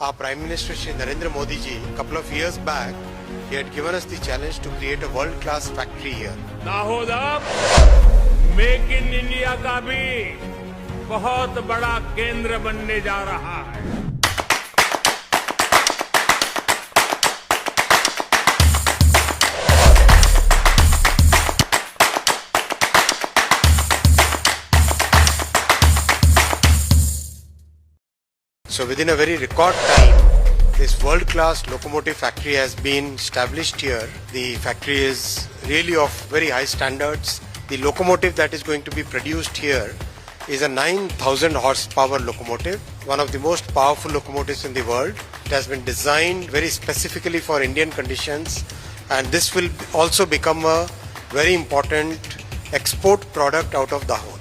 Our Prime Minister Shri Narendra Modi ji, a couple of years back, he had given us the challenge to create a world-class factory here. Dahod अब make in India का भी बहुत बड़ा केंद्र बनने जा रहा है. So within a very record time, this world-class locomotive factory has been established here. The factory is really of very high standards. The locomotive that is going to be produced here is a 9,000 horsepower locomotive, one of the most powerful locomotives in the world. It has been designed very specifically for Indian conditions, and this will also become a very important export product out of Dahod.